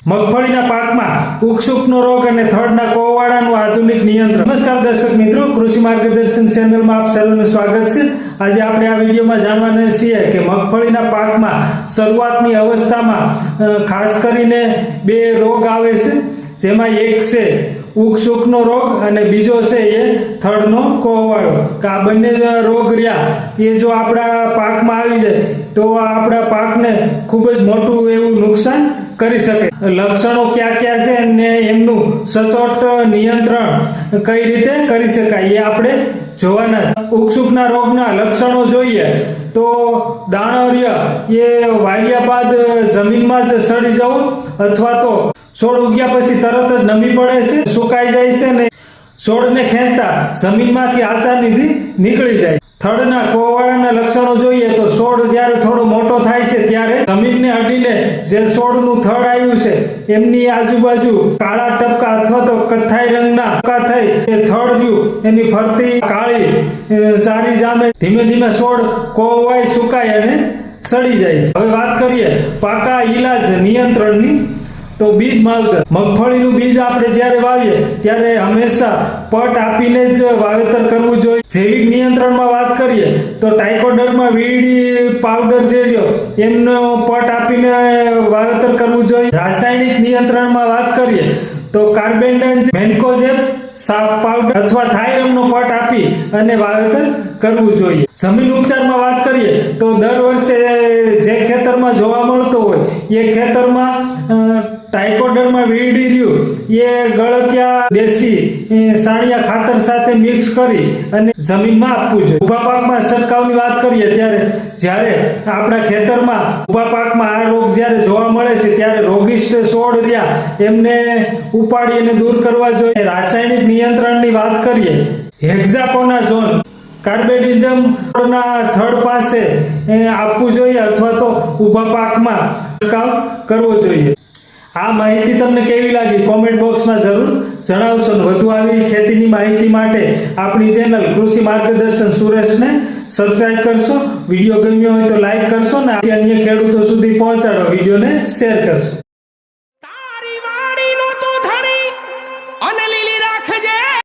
મગફળીના પાકમાં ઉકસુકનો રોગ અને થડના કોવાળાનું આધુનિક નિયંત્રણ। નમસ્કાર દર્શક મિત્રો, કૃષિ માર્ગદર્શન ચેનલમાં આપ સર્વનું સ્વાગત છે। આજે આપણે આ વિડીયોમાં જાણવાના છીએ કે મગફળીના પાકમાં શરૂઆતની અવસ્થામાં ખાસ કરીને બે રોગ આવે છે, જેમાં એક છે ઉકસુકનો રોગ અને બીજો છે એ થડનો કોવાળો। કે આ બંને રોગ રહ્યા એ જો આપણા પાકમાં આવી જાય તો આપણા પાકને ખૂબ જ મોટું એવું નુકસાન કરી શકે। લક્ષણો ક્યાં ક્યાં છે અને એમનું સચોટ નિયંત્રણ કઈ રીતે કરી શકાય એ આપણે જોવાના છે। ઉકસુકના રોગના લક્ષણો જોઈએ તો દાણોરિય એ વાવ્યા બાદ જમીનમાં જ સડી જવું અથવા તો છોડ ઉગ્યા પછી તરત જ નમી પડે છે, સુકાઈ જાય છે ને છોડને ખેંચતા જમીનમાંથી આસાનીથી નીકળી જાય। થડના કોવાળાના લક્ષણો જોઈએ તો છોડ જ્યારે થોડો મોટો થાય છે ત્યારે જમીનને અડીને જે છોડનું થડ આવ્યું છે એમની આજુબાજુ કાળા ટપકા અથવા તો કથ્થાઈ રંગના ટપકા થઈ એ થડ રહ્યું એની ફરતી કાળી સારી જામે, ધીમે ધીમે છોડ કોવાય, સુકાય અને સડી જાય છે। હવે વાત કરીએ પાકા ઈલાજ નિયંત્રણની તો બીજ માવજત। મગફળીનું બીજ આપણે જ્યારે વાવીએ ત્યારે હંમેશા પટ આપીને જ વાવેતર કરવું જોઈએ। જૈવિક નિયંત્રણમાં વાત કરીએ તો ટ્રાઇકોડર્મા વીડી પાવડર જે રહ્યો એમનો પટ આપીને વાવેતર કરવું જોઈએ। રાસાયણિક નિયંત્રણમાં વાત કરીએ તો કાર્બેન્ડન, મેન્કોઝેબ સાફ પાવડર અથવા થાઇરમનો પટ આપી અને વાવેતર કરવું જોઈએ। જમીન ઉપચારમાં વાત કરીએ તો દર વર્ષે જે ખેતરમાં જોવા મળતો હોય એ ખેતરમાં ટ્રાઇકોડર્મા વીડી રહ્યું એ ગળતિયા દેશી સાણિયા ખાતર સાથે મિક્સ કરી અને જમીનમાં આપવું જોઈએ। ઊભા પાકમાં છંટકાવની વાત કરીએ ત્યારે જ્યારે આપણા ખેતરમાં ઊભા પાકમાં આ રોગ જ્યારે જોવા મળે છે ત્યારે રોગિષ્ટ છોડ રહ્યા એમને ઉપાડી અને દૂર કરવા જોઈએ। રાસાયણિક નિયંત્રણની વાત કરીએ હેક્ઝાકોનાઝોલ કાર્બેન્ડિઝમ ના થડ પાસે આપવું જોઈએ અથવા તો ઊભા પાકમાં છંટકાવ કરવો જોઈએ। આ માહિતી તમને કેવી લાગી કોમેન્ટ બોક્સમાં જરૂર જણાવશો। વધુ આવી ખેતીની માહિતી માટે આપણી ચેનલ કૃષિ માર્ગદર્શન સુરેશને સબસ્ક્રાઇબ કરશો। વિડીયો ગમ્યો હોય તો લાઈક કરશો ને અન્ય ખેડૂતો સુધી પહોંચાડો, વિડીયોને શેર કરશો।